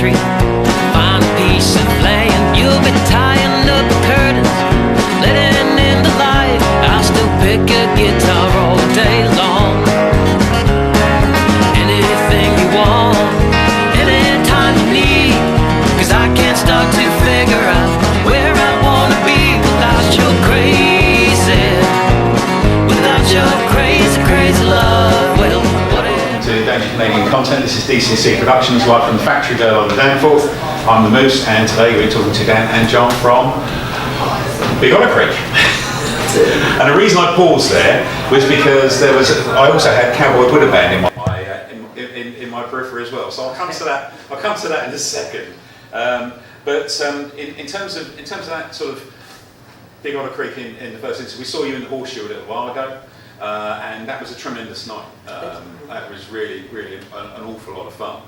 factory, find a piece of land. You'll be tying up the curtains, letting in the light. I'll still pick a guitar all day long. Anything you want, anytime you need, 'cause I can't start to figure out where I wanna be without your crazy, without your crazy, crazy love. Well, what is to Danish Canadian Content. This is DCC Productions, live from the factory girl on the Danforth. I'm the Moose, and today we're talking to Dan and John from Big Otter Creek. And the reason I paused there was because I also had Cowboy Buddha Band in my periphery as well. So I'll come to that. I'll come to that in a second. But in terms of that sort of Big Otter Creek in the first instance, we saw you in the Horseshoe a little while ago. And that was a tremendous night. That was really an awful lot of fun,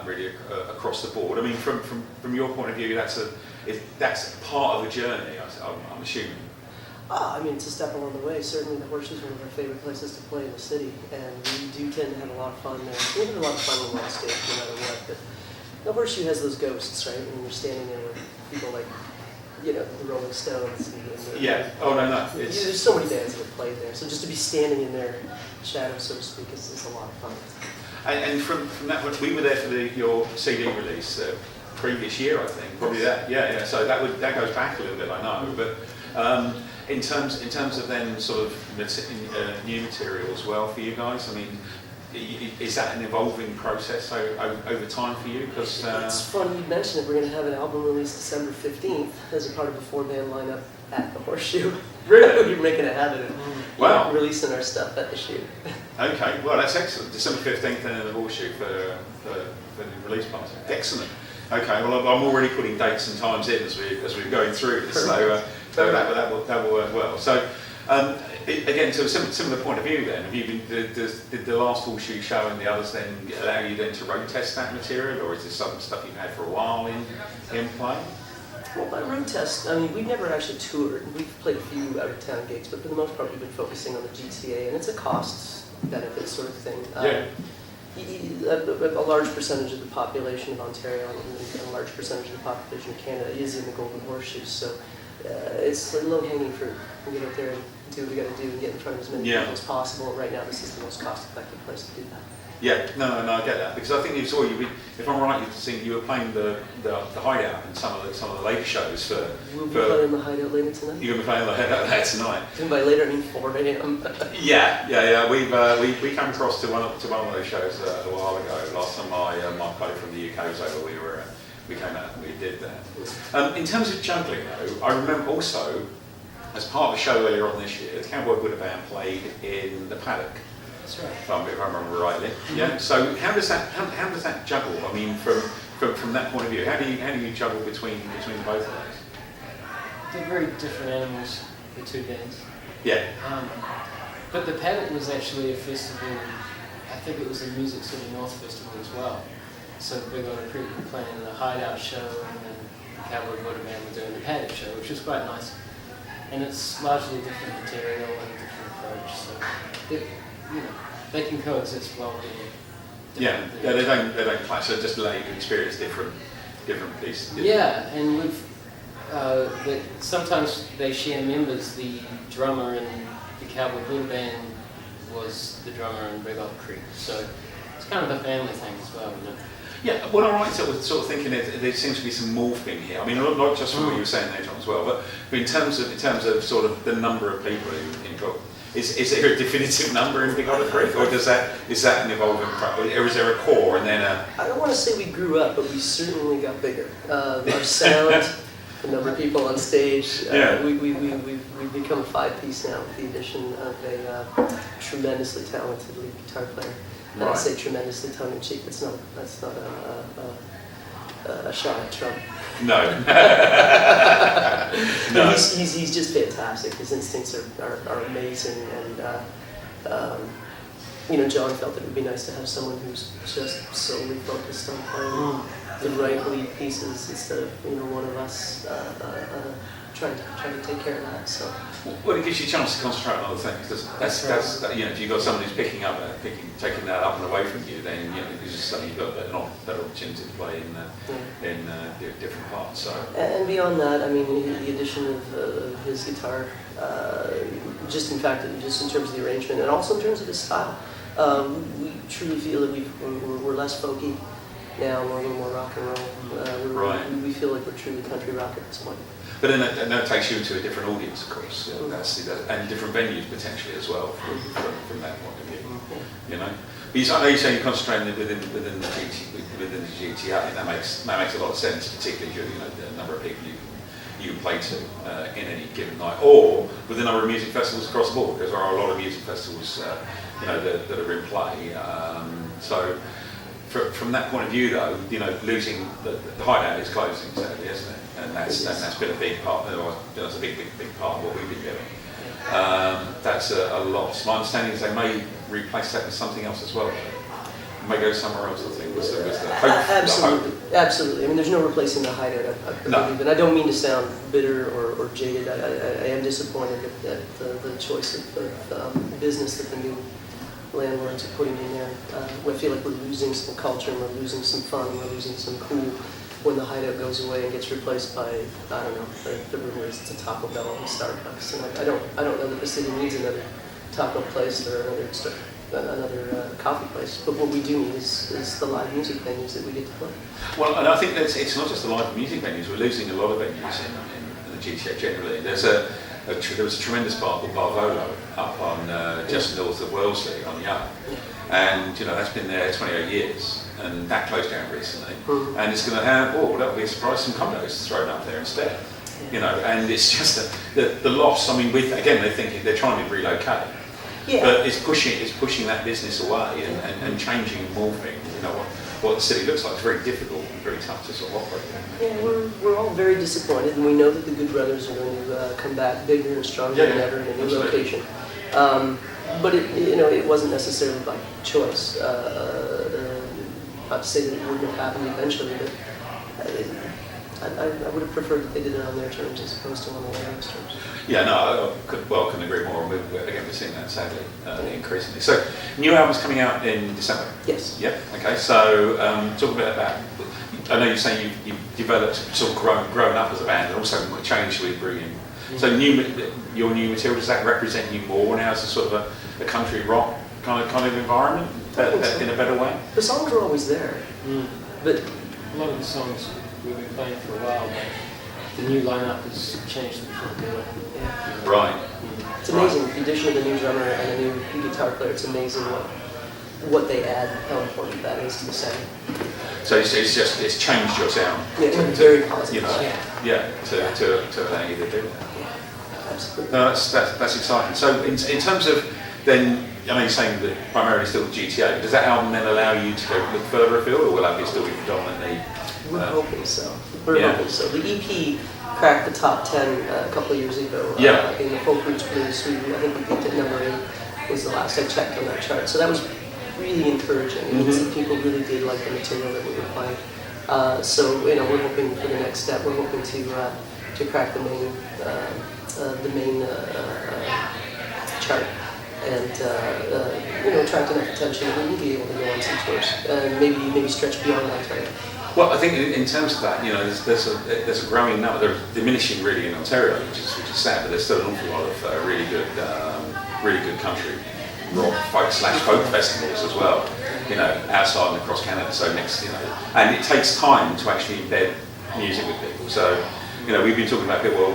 really across the board. I mean, from your point of view, that's part of the journey, I'm assuming. I mean, it's a step along the way. Certainly the Horseshoe is one of our favorite places to play in the city, and we do tend to have a lot of fun there. We have a lot of fun when we're on stage, no matter what. But the Horseshoe has those ghosts, right? When you're standing there with people like, the Rolling Stones. Yeah. Oh no. There's so many bands that have played there. So just to be standing in their shadow, so to speak, is a lot of fun. And from that point, we were there for your CD release previous year, I think. Probably that. Yeah. So that goes back a little bit, I know. But in terms of then sort of new material as well for you guys, I mean, is that an evolving process over time for you? Because it's funny you mentioned it. We're going to have an album released December 15th as a part of a 4-band lineup at the Horseshoe. Really? We're making a habit of releasing our stuff at the shoot. Okay, well that's excellent. December 15th and then the Horseshoe for the release party. Excellent. Okay, well I'm already putting dates and times in as we're going through this, so that will work well. So. Again, to a similar point of view then, have you did the last Horseshoe show and the others then allow you then to road test that material, or is this some stuff you've had for a while in play? Well, by road test, I mean, we've never actually toured. We've played a few out-of-town gigs, but for the most part we've been focusing on the GTA, and it's a cost-benefit sort of thing. A large percentage of the population of Ontario and a large percentage of the population of Canada is in the Golden Horseshoe, so it's low-hanging fruit. We get out there and do what we got to do and get in front of as many people as possible. Right now, this is the most cost-effective place to do that. Yeah, no, I get that, because I think if I'm right, you were playing the Hideout and some of the later shows for. We'll be playing the Hideout later tonight. You're going to be playing the Hideout later tonight. And by later, I mean 4 a.m. Yeah. We came across to one of those shows a while ago. Last time my buddy from the UK was over, we came out and we did that. In terms of juggling, though, I remember also, as part of a show earlier on this year, the Cowboy Buddha Band played in the Paddock. That's right. If I remember rightly. Yeah. So how does that juggle? I mean, from that point of view, how do you juggle between both of those? They're very different animals, the two bands. Yeah. But the Paddock was actually a festival. I think it was the Music City North Festival as well. So Big Otter Creek were playing the Hideout show, and then the Cowboy Buddha Band were doing the Paddock show, which was quite nice. And it's largely different material and a different approach, so they can coexist well. They don't clash. So just allow you to experience different pieces. Yeah, and sometimes they share members. The drummer in the Cowboy Buddha Band was the drummer in Big Otter Creek, so it's kind of a family thing as well, Yeah, well, I'm right sort of thinking there seems to be some morphing here. I mean, not just from what you were saying there, John, as well, but in terms of sort of the number of people involved. Is there a definitive number in Big Otter Creek, or is that an evolving process, or is there a core and then a? I don't want to say we grew up, but we certainly got bigger. Our sound, the number of people on stage. We've become a 5-piece now with the addition of a tremendously talented lead guitar player. And I say tremendously tongue-in-cheek. That's not a shot at Trump. No. No. He's just fantastic. His instincts are amazing, and John felt it would be nice to have someone who's just solely focused on playing the right lead pieces instead of one of us trying to take care of that. So. Well, it gives you a chance to concentrate on other things. That's if you've got somebody who's taking that up and away from you, then it gives you something you've got better opportunity to play in different parts. So. And beyond that, I mean, the addition of his guitar, just in terms of the arrangement, and also in terms of his style, we truly feel that we're less folky now. We're a little more rock and roll. Right. We feel like we're truly country rock at this point. But then that takes you into a different audience, of course, and different venues potentially as well from that point of view. You know, but I know you say you're concentrating within the GTA. I think that makes a lot of sense, particularly the number of people you can play to in any given night, or with the number of music festivals across the board, because there are a lot of music festivals that are in play. So. From that point of view, though, losing the hideout is closing, sadly, isn't it? And that's been a big part. That's a big part of what we've been doing. That's a loss. My understanding is they may replace that with something else as well. May go somewhere else. I think was the hope. Absolutely. I mean, there's no replacing the hideout. I believe, and I don't mean to sound bitter or jaded. I am disappointed at the choice of business that the new landlords are putting in there. I feel like we're losing some culture, and we're losing some fun, and we're losing some cool when the hideout goes away and gets replaced by, I don't know, the rumor is it's a Taco Bell and a Starbucks. And I don't know that the city needs another taco place or another coffee place. But what we do need is the live music venues that we get to play. Well, and I think it's not just the live music venues. We're losing a lot of venues in the GTA generally. There was a tremendous bar called Barvolo up on just north of Wellesley on Yard, and that's been there 28 years, and that closed down recently, and it's going to have that'll be a surprise, some condos thrown up there instead, and it's just the loss. I mean, they're trying to relocate, but it's pushing that business away and changing and morphing. What the city looks like is very difficult and very tough to sort of operate. Yeah, we're all very disappointed, and we know that the Good Brothers are going to come back bigger and stronger than ever in a new location. But it wasn't necessarily by choice. Not to say that it wouldn't have happened eventually, but I would have preferred that they did it on their terms as opposed to on the landlord's terms. Yeah, no, I couldn't agree more. We're seeing that sadly increasingly. So, new album's coming out in December? Yes. Yep, okay. So, talk a bit about, I know you're saying you've developed, sort of grown up as a band, and also changed with bringing. So, your new material, does that represent you more now as a sort of a country rock kind of environment in a better way? The songs are always there, but a lot of the songs we've been playing for a while, but the new lineup has changed them for the good. Right. It's amazing. The addition of the new drummer and a new guitar player, it's amazing what they add, how important that is to the sound. So it's changed your sound. Yeah, it's very positive. To allow you to do that. Yeah, absolutely. No, that's exciting. So in terms of then, I know you're saying that primarily still GTA, does that album then allow you to go look further afield, or will that be still be predominantly? We're hoping so. We're hoping so. The EP cracked the top 10 a couple of years ago. In the folk roots blues, I think we peaked at number 8 was the last I checked on that chart. So that was really encouraging. People really did like the material that we were playing. So we're hoping for the next step. We're hoping to crack the main chart and attract enough attention that we will be able to go on some tours and maybe stretch beyond Ontario. Well, I think in terms of that, there's a growing number. They're diminishing really in Ontario, which is sad, but there's still an awful lot of really good country rock folk festivals as well. Outside and across Canada. So and it takes time to actually embed music with people. So we've been talking about people.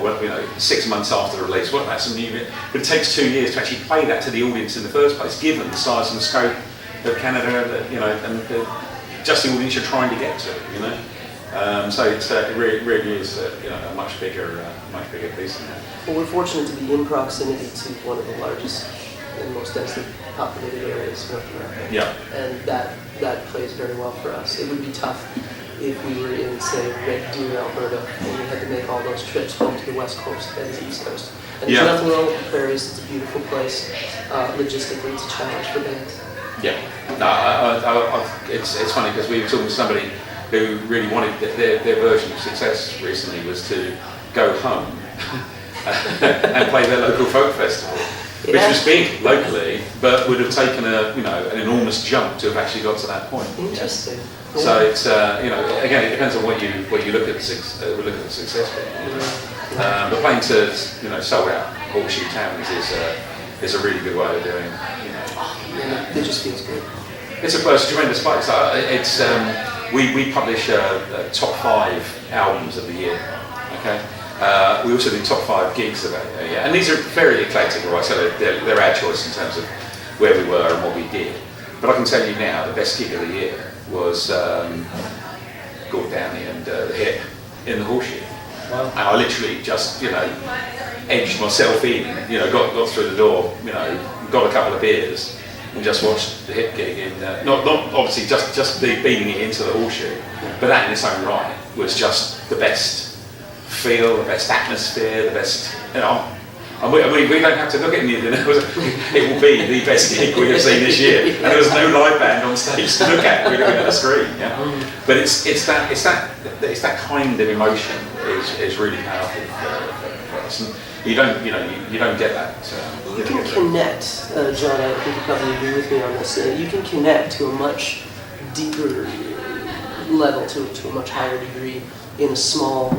6 months after the release, what about some new music? But it takes 2 years to actually play that to the audience in the first place, given the size and the scope of Canada, and just the audience you're trying to get to, so it really is a much bigger piece than that. Well, we're fortunate to be in proximity to one of the largest and most densely populated areas in North America. Yeah. And that plays very well for us. It would be tough if we were in, say, Red Deer, Alberta, and we had to make all those trips home to the West Coast and the East Coast. And there's nothing wrong with the prairies. It's a beautiful place. Logistically, it's a challenge for bands. Yeah, no, it's funny because we were talking to somebody who really wanted their version of success recently was to go home and play their local folk festival, which was big locally, but would have taken an enormous jump to have actually got to that point. Interesting. Yeah. Yeah. So it's again, it depends on what you look at the success with. But playing to sold out Horseshoe Towns is a really good way of doing. Yeah, it just feels good. It's a tremendous place. We publish top 5 albums of the year. Okay. We also do top 5 gigs of the year, and these are very eclectic, right? So they're our choice in terms of where we were and what we did. But I can tell you now, the best gig of the year was Gordon Downey and the Hip in the Horseshoe. Wow. And I literally just edged myself in, got through the door, got a couple of beers, and just watched the Hip gig in, not obviously just beating it into the Horseshoe, but that in its own right was just the best feel, the best atmosphere, the best, and we don't have to look at anything. It will be the best gig we have seen this year, and there was no live band on stage to look at. We're looking at the screen, yeah. But it's that kind of emotion is really powerful for us, and you don't get that. You can connect, John. I think you probably agree with me on this. You can connect to a much deeper level, to a much higher degree, in a small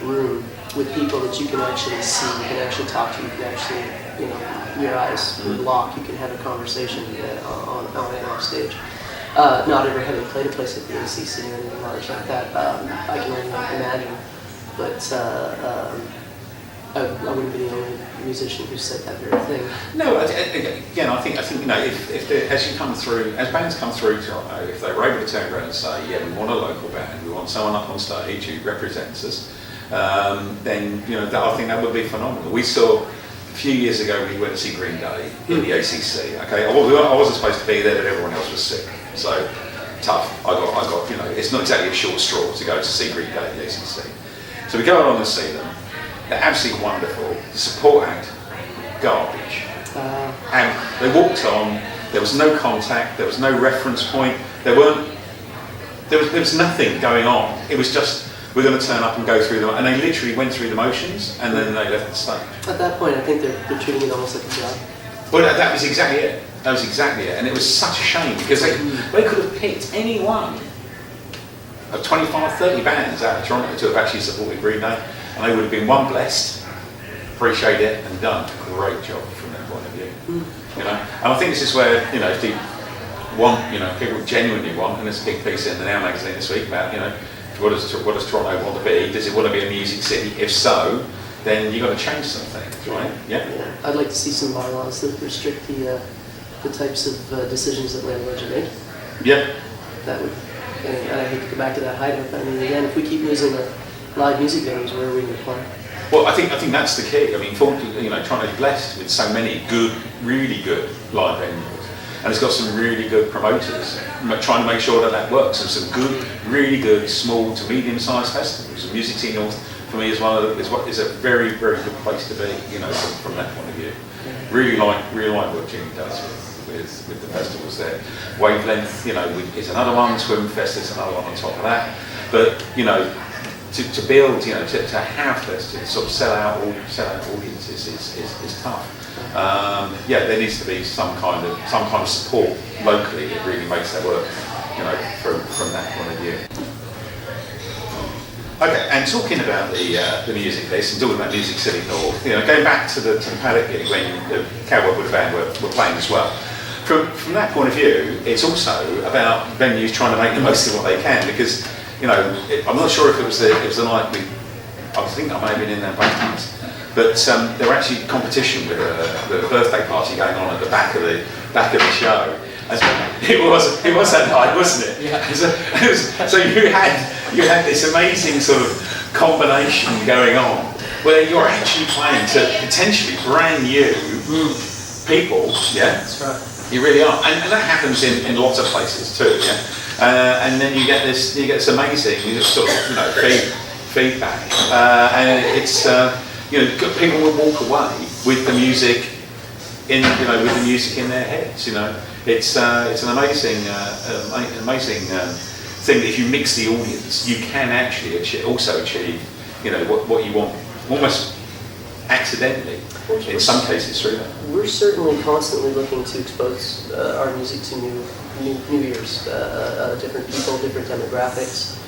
room with people that you can actually see, you can actually talk to, you can actually, your eyes lock, you can have a conversation on and off stage. Not ever having played a place like the ACC or anything large like that, I can only imagine. But I wouldn't be the only musician who said that very thing. No, again, I think as bands come through Toronto, if they were able to turn around and say, yeah, we want a local band, we want someone up on stage who represents us, then I think that would be phenomenal. We saw a few years ago we went to see Green Day in the ACC. Okay, I wasn't supposed to be there, but everyone else was sick, so tough. I got it's not exactly a short straw to go to see Green Day in the ACC. So we go along and see them. They're absolutely wonderful. The support act, garbage. And they walked on. There was no contact. There was no reference point. There was nothing going on. It was just, we're going to turn up and go through them. And they literally went through the motions, and then they left the stage. At that point, I think they're treating it almost like a job. Well, that was exactly it. That was exactly it. And it was such a shame because they could have picked any one of 25, 30 bands out of Toronto to have actually supported Green Day, and they would have been blessed, appreciate it, and done a great job from their point of view. And I think this is where if people genuinely want, and there's a big piece in the Now magazine this week about what does Toronto want to be? Does it want to be a music city? If so, then you've got to change some things, right? Yeah. I'd like to see some bylaws that restrict the types of decisions that landlords are making. Yeah. That would, and I hate to go back to that hideout, but I mean, again, if we keep losing the live music venues, where are we going to play? Well, I think that's the key. I mean, Toronto is blessed with so many good, really good live venues, and it's got some really good promoters trying to make sure that works. And some good, really good, small to medium-sized festivals. And Music City North, for me, is a very, very good place to be. From that point of view, really like what Jimmy does with the festivals there. Wavelength, is another one. Swim Fest is another one on top of that. But to build, to have this, to sort of sell out audiences is tough. There needs to be some kind of support locally that really makes that work, from that point of view. Okay, and talking about the music piece and talking about Music City North, going back to the paddock gig when the Cowboy Wood Band were playing as well. From that point of view, it's also about venues trying to make the most of what they can, because I'm not sure if it was the night I think I may have been in there both nights, but there were actually competition with a birthday party going on at the back of the show. It was that night, wasn't it? Yeah. So you had this amazing sort of combination going on where you're actually playing to potentially brand new people. Yeah, that's right. You really are, and that happens in lots of places too. Yeah, and then you get this amazing sort of feedback, and it's people will walk away with the music in their heads. It's an amazing thing that if you mix the audience, you can actually achieve what you want. Almost accidentally, in some cases through that. We're certainly constantly looking to expose our music to new ears, different people, different demographics.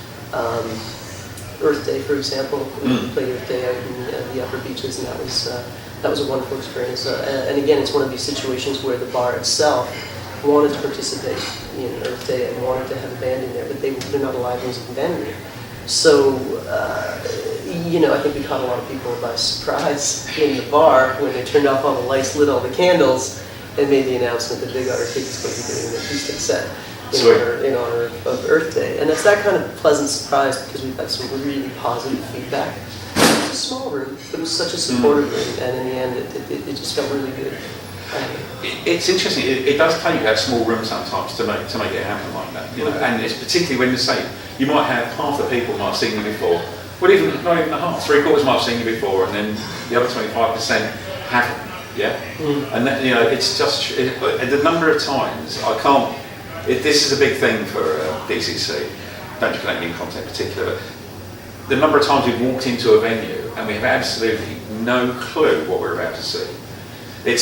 Earth Day, for example, we played Earth Day out in the Upper Beaches, and that was a wonderful experience. And again, it's one of these situations where the bar itself wanted to participate in Earth Day and wanted to have a band in there, but they're not a live music venue. So, I think we caught a lot of people by surprise in the bar when they turned off all the lights, lit all the candles, and made the announcement that Big Otter Creek is going to be doing an acoustic set in honor of Earth Day. And it's that kind of pleasant surprise because we've had some really positive feedback. It was a small room, but it was such a supportive room, and in the end, it just felt really good. It's interesting. It does take that small room sometimes to make it happen like that, And it's particularly when you might have half the people might have seen you before, well, not even the half, 3/4 might have seen you before, and then the other 25% haven't. Yeah, and that, it's just the number of times I can't. This is a big thing for DCC. Don't you connect me in content in particular, but the number of times we've walked into a venue and we have absolutely no clue what we're about to see. We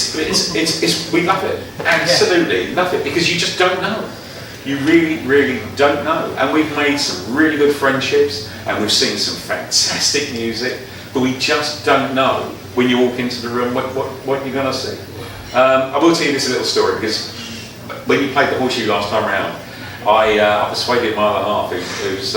love it. Absolutely love it, because you just don't know. You really, really don't know. And we've made some really good friendships, and we've seen some fantastic music, but we just don't know when you walk into the room what you're going to see. I will tell you this little story, because when you played the Horseshoe last time around, I persuaded my other half, who's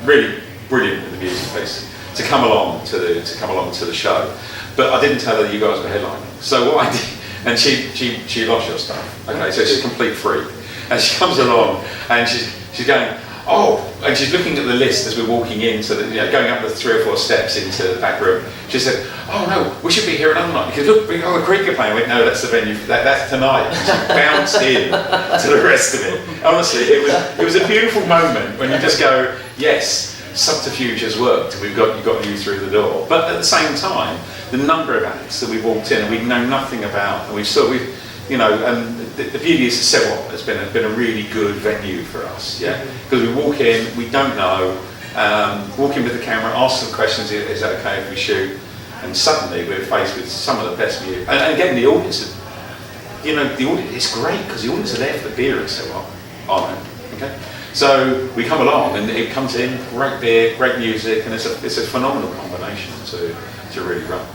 really brilliant with the music piece, to come along to the show. But I didn't tell her that you guys were headlining. So what I did, and she loves your stuff. Okay, so she's a complete freak. And she comes along and she's going, and she's looking at the list as we're walking in, so that, going up the 3 or 4 steps into the back room. She said, "Oh no, we should be here another night because look, Big Otter Creek are playing." I went, "No, that's the venue. That's tonight." And she bounced in to the rest of it. Honestly, it was a beautiful moment when you just go, "Yes, subterfuge has worked. You got you through the door." But at the same time, the number of acts that we walked in and we know nothing about, and and the beauty is it's been a really good venue for us, because we walk in, we don't know, walk in with the camera, ask some questions, is that okay if we shoot, and suddenly we're faced with some of the best music. And again, the audience, the audience, it's great because the audience are there for the beer and so on, okay? So we come along and it comes in, great beer, great music, and it's a phenomenal combination to really run.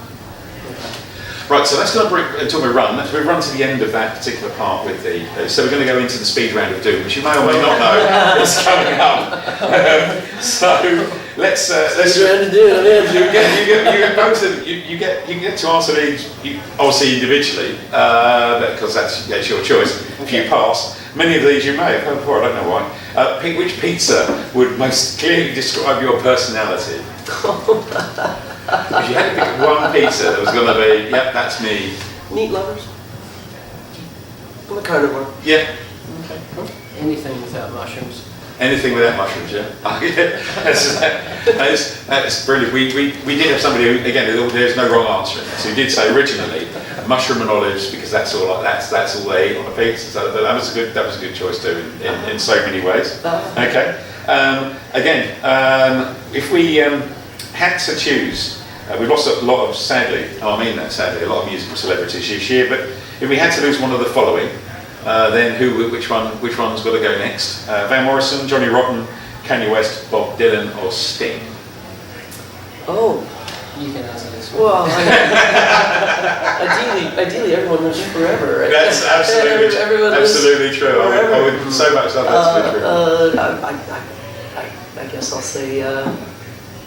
Right, so that's going to bring, until we run to the end of that particular part with so we're going to go into the speed round of doom, which you may or may not know is coming up. So let's round of doom. You get to answer these obviously individually, because that's your choice. If you pass, many of these you may have heard before. I don't know why. Which pizza would most clearly describe your personality? If you had to pick one pizza that was going to be, that's me. Meat lovers. I'm a carnivore. Yeah. Okay, cool. Anything without mushrooms. Anything without mushrooms, yeah. That's brilliant. We did have somebody who, again, there's no wrong answer in this, who did say originally mushroom and olives, because that's all they eat on a pizza. So that was a good choice too in so many ways. Okay. If we had to choose, we've lost a lot of, sadly, and I mean that sadly, a lot of musical celebrities this year, but if we had to lose one of the following, then which one's got to go next? Van Morrison, Johnny Rotten, Kanye West, Bob Dylan, or Sting? Oh. You can answer this one. Well, ideally everyone lives forever, right? That's absolutely true. I would so much love that to be true.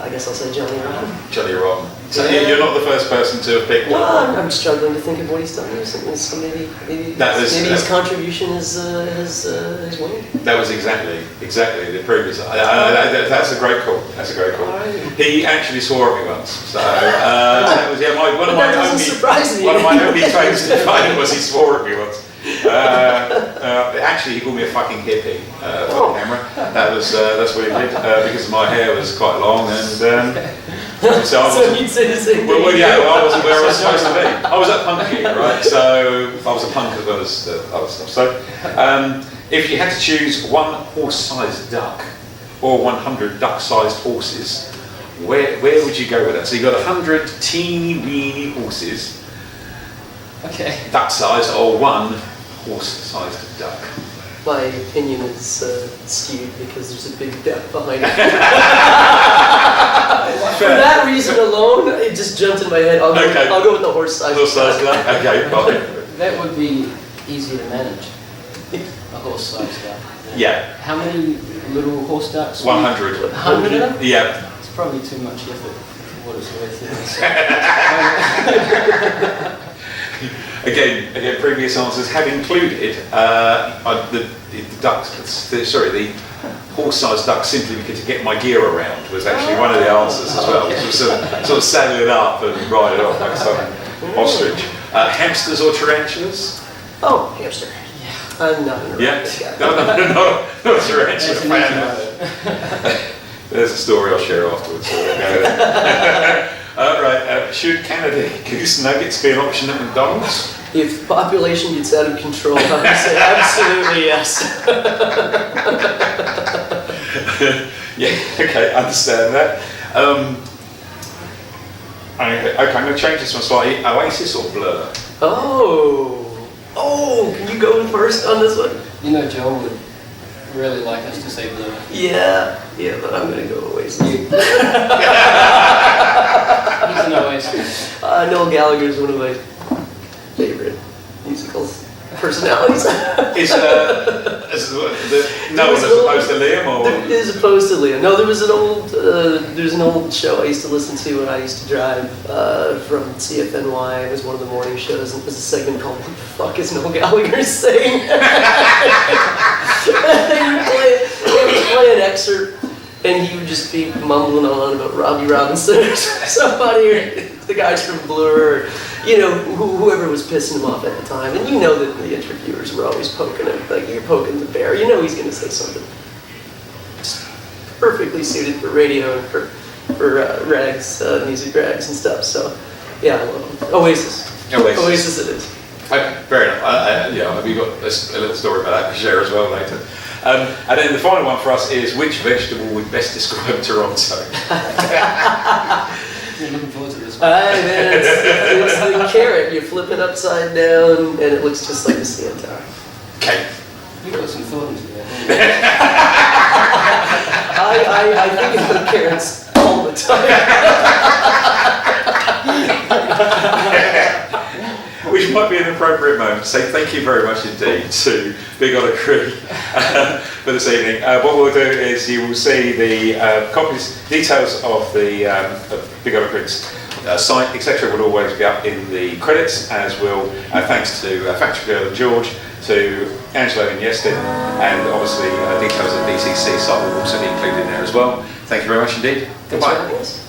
I guess I'll say Johnny Rotten. Johnny Rotten. So you're not the first person to have picked one. No, I'm struggling to think of what he's done recently. So maybe his contribution has waned. That was exactly the previous. That's a great call. That's a great call. Right. He actually swore at me once. So that was one of my only claims to fame was he swore at me once. Actually, he called me a fucking hippie for the camera. That's what he did, because my hair was quite long, and so you'd say the same thing. I wasn't where I was supposed to be. I was at punky, right? So I was a punk as well as the other stuff. So if you had to choose one horse-sized duck or 100 duck-sized horses, Where would you go with that? So you've got 100 teeny weeny horses, Okay. duck-sized, or one horse-sized duck. My opinion is skewed because there's a big duck behind it. For that reason alone, it just jumped in my head. I'll go with the horse-sized Horse-sized duck. duck. Okay, fine. That would be easier to manage. A horse-sized duck. Yeah. How many little horse ducks? 100. 100 of them? Yeah. It's probably too much effort for what it's worth. Again, previous answers have included the horse-sized duck simply because to get my gear around was actually one of the answers as well. Which was sort of saddle it up and ride it off like some ostrich. Hamsters or tarantulas? Oh, hamster. I'm not an Yeah. guy. No, not a tarantula That's an fan. easy one. There's a story I'll share afterwards. So right, should Canada Goose Nuggets be an option at McDonald's? If the population gets out of control, I would say absolutely yes. Yeah, okay, understand that. Okay, I'm going to change this one slightly. Oasis or Blur? Oh, can you go first on this one? You know, Joel would really like us to say Blur. Yeah, but I'm gonna go Oasis. He's an Oasis. Noel Gallagher is one of my favorite musical personalities. Is no one as opposed to Liam, or? As opposed to Liam. No, there's an old show I used to listen to when I used to drive from CFNY. It was one of the morning shows, and it was a segment called "What the fuck is Noel Gallagher saying?" They would play an excerpt, and he would just be mumbling on about Robbie Robinson or somebody, or the guys from Blur, or, whoever was pissing him off at the time. And you know that the interviewers were always poking him, like, you're poking the bear. You know he's going to say something just perfectly suited for radio and for rags, music rags and stuff. So, yeah, I love him. Oasis it is. Okay, fair enough. Have you got a little story about that to share as well later? And then the final one for us is, which vegetable would best describe Toronto? I'm looking forward to this one. It's the carrot. You flip it upside down, and it looks just like a CN Tower. Okay. You put some thought into that. I think about carrots all the time. Which might be an appropriate moment to say thank you very much indeed to Big Otter Creek for this evening. What we'll do is you will see the details of the Big Otter Creek's site, etc. will always be up in the credits, as will thanks to Factory Girl and George, to Angelo and Yestin, and obviously details of the DCC site will also be included in there as well. Thank you very much indeed. Thanks for Goodbye. having us.